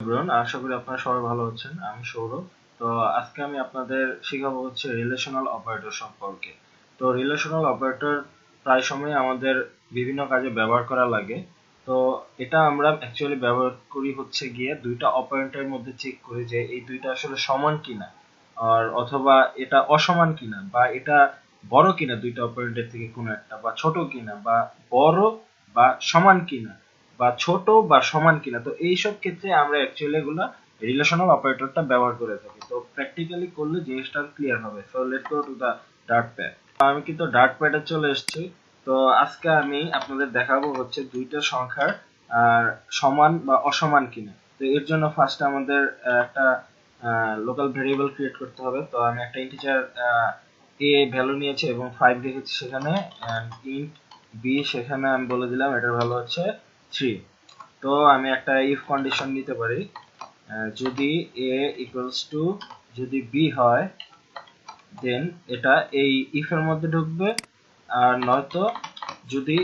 Everyone, আশা করি আপনারা সবাই ভালো আছেন। আমি সৌরভ। তো আজকে আমি আপনাদের শেখাবো হচ্ছে রিলেশনাল অপারেটর সম্পর্কে। তো রিলেশনাল অপারেটর প্রায় সময় আমাদের বিভিন্ন কাজে ব্যবহার করা লাগে। তো এটা আমরা অ্যাকচুয়ালি ব্যবহার করি হচ্ছে গিয়ে দুইটা অপারেটরের মধ্যে চেক করি যে এই দুইটা আসলে সমান কিনা, আর অথবা এটা অসমান কিনা, বা এটা বড় কিনা দুইটা অপারেটর থেকে কোনো একটা, বা ছোট কিনা, বা বড় বা সমান কিনা, বা ছোট বা সমান কিনা। তো এইসব ক্ষেত্রে আমরা অ্যাকচুয়ালি এগুলা রিলেশনাল অপারেটরটা ব্যবহার করে থাকি। তো প্র্যাকটিক্যালি করলে জিনিসটা ক্লিয়ার হবে। So let's go to the Dart pad. আমি কিন্তু ডার্ট প্যাডে চলে এসেছি। তো আজকে আমি আপনাদের দেখাবো হচ্ছে দুইটা সংখ্যার সমান বা অসমান কিনা। তো এর জন্য ফার্স্ট আমাদের একটা লোকাল ভেরিয়েবল ক্রিয়েট করতে হবে। তো আমি একটা ইন্টিজার এ ভ্যালু নিয়েছি এবং 5 রেখেছি সেখানে, ইন্ট বি সেখানে আমি বলে দিলাম এটার ভ্যালু হচ্ছে 3। তো আমি একটা ইফ কন্ডিশন নিতে পারি, যদি a ইকুয়ালস টু যদি b হয় দেন এটা এই ইফ এর মধ্যে ঢুকবে, আর নয়তো যদি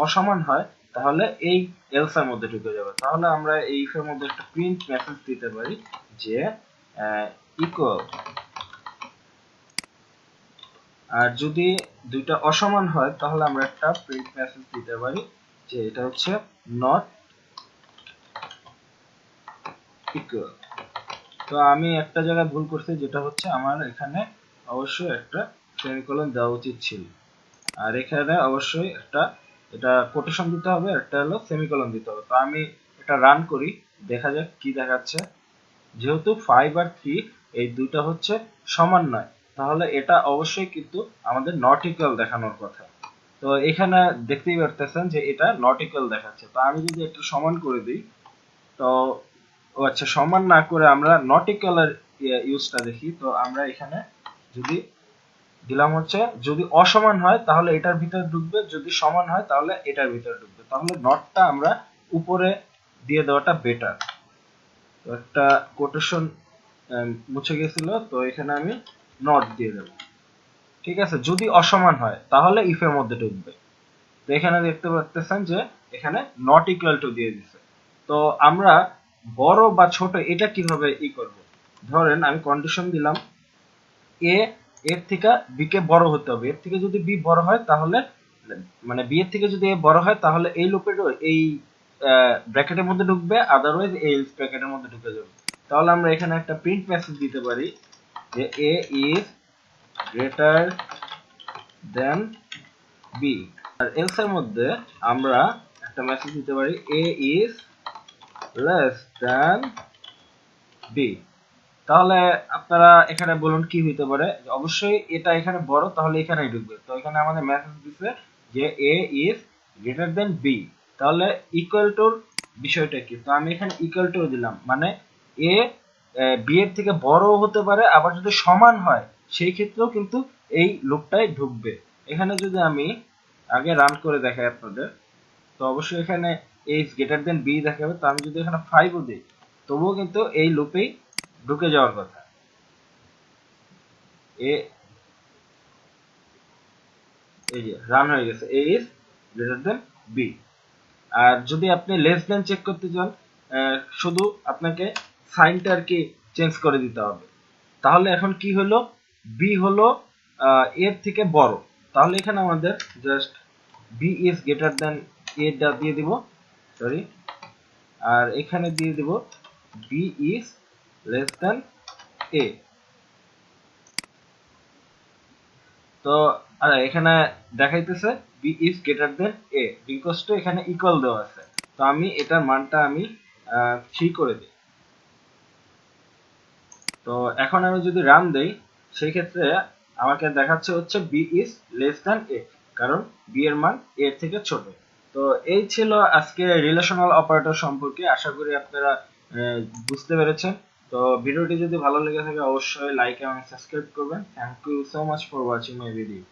অসমান হয় তাহলে এই এলস এর মধ্যে ঢুকে যাবে। তাহলে আমরা এই ইফ এর মধ্যে একটা প্রিন্ট মেসেজ দিতে পারি যে ইকুয়াল। আর যদি দুইটা অসমান হয় তাহলে আমরা একটা প্রিন্ট মেসেজ দিতে পারি যে এটা হচ্ছে নট ইকুয়াল। তো আমি একটা জায়গায় ভুল করছি, যেটা হচ্ছে আমার এখানে অবশ্যই একটা সেমিকোলন দেওয়া উচিত ছিল, আর এখানে অবশ্যই একটা এটা কোটেশন দিতে হবে, একটা হলো সেমিকোলন দিতে হবে। তো আমি এটা রান করি, দেখা যাক কি দেখাচ্ছে। যেহেতু 5 আর 3 এই দুইটা হচ্ছে সমান নয়, তাহলে এটা অবশ্যই কিন্তু আমাদের নট ইকুয়াল দেখানোর কথা। তো এখানে দেখতেই পারতেছেন যে এটা নট ইকুয়াল দেখাচ্ছে। তো আমি যদি একটু সমান করে দিই, তো আচ্ছা, সমান না করে আমরা নট ইকুয়াল এর ইউজটা দেখি। তো আমরা এখানে যদি দিলাম হচ্ছে যদি অসমান হয় তাহলে এটার ভিতরে ঢুকবে, যদি সমান হয় তাহলে এটার ভিতরে ঢুকবে। তাহলে নটটা আমরা উপরে দিয়ে দেওয়াটা বেটার। তো একটা কোটেশন মুছে গেছিল, তো এখানে আমি নট দিয়ে দেব। ঠিক আছে, যদি অসমান হয় তাহলে ইফ এর মধ্যে ঢুকবে। তো এখানে দেখতে পাচ্ছেন যে এখানে নট ইকুয়াল টু দিয়ে দিছে। তো আমরা বড় বা ছোট এটা কিভাবে করব? ধরেন আমি কন্ডিশন দিলাম এ এর থেকে বি কে বড় হতে হবে। এর থেকে যদি বি বড় হয় তাহলে, মানে বি এর থেকে যদি এ বড় হয় তাহলে এই লুপের এই ব্র্যাকেটের মধ্যে ঢুকবে, আদারওয়াইজ এই এলস ব্র্যাকেটের মধ্যে ঢুকে যাবে। তাহলে আমরা এখানে একটা প্রিন্ট মেসেজ দিতে পারি যে A is greater than B. আর এলস এর মধ্যে আমরা একটা মেসেজ দিতে পারি A is less than B. তাহলে আপনারা এখানে বলুন কি হইতে পারে? অবশ্যই এটা এখানে বড়, তাহলে এখানেই ঢুকবে। তো এখানে আমাদের মেসেজ দিছে যে A is greater than B. তাহলে ইকুয়াল টুর বিষয়টা কি? তো আমি এখানে ইকুয়াল টু দিলাম, মানে এ বি এর থেকে বড় হতে পারে, আবার যদি সমান হয় সেই ক্ষেত্রেও কিন্তু এই লুপটাই ঢুকবে। এখানে যদি আমি আগে রান করে দেখাই আপনাদের, তো অবশ্যই এখানে a is greater than b দেখাবে। তো আমি যদি এখানে 5 ও দিই তবুও কিন্তু এই লুপেই ঢুকে যাওয়ার কথা। এ এই যে রান হয়ে গেছে, a is greater than b। আর যদি আপনি লেস দেন চেক করতে চান, শুধু আপনাকে সাইনটা আর কি চেঞ্জ করে দিতে হবে। তাহলে এখন কি হলো, b হলো এর থেকে বড়। তাহলে এখানে আমাদের just b is greater than a টা দিয়ে দিব, সরি, আর এখানে দিয়ে দিব b is less than a। তো এখানে দেখাইতেছে b is greater than a because টু এখানে ইকুয়াল দেওয়া আছে। তো আমি এটার মানটা আমি 3 করে দিই। তো এখন আমি যদি রান দেই সেই ক্ষেত্রে আমাকে দেখাচ্ছে হচ্ছে b is less than a, কারণ b এর মান a এর থেকে ছোট। তো এই ছিল আজকে রিলেশনাল অপারেটর সম্পর্কে। আশা করি আপনারা বুঝতে পেরেছেন। তো ভিডিওটি যদি ভালো লেগে থাকে অবশ্যই লাইক এবং সাবস্ক্রাইব করবেন। Thank you so much for watching my video.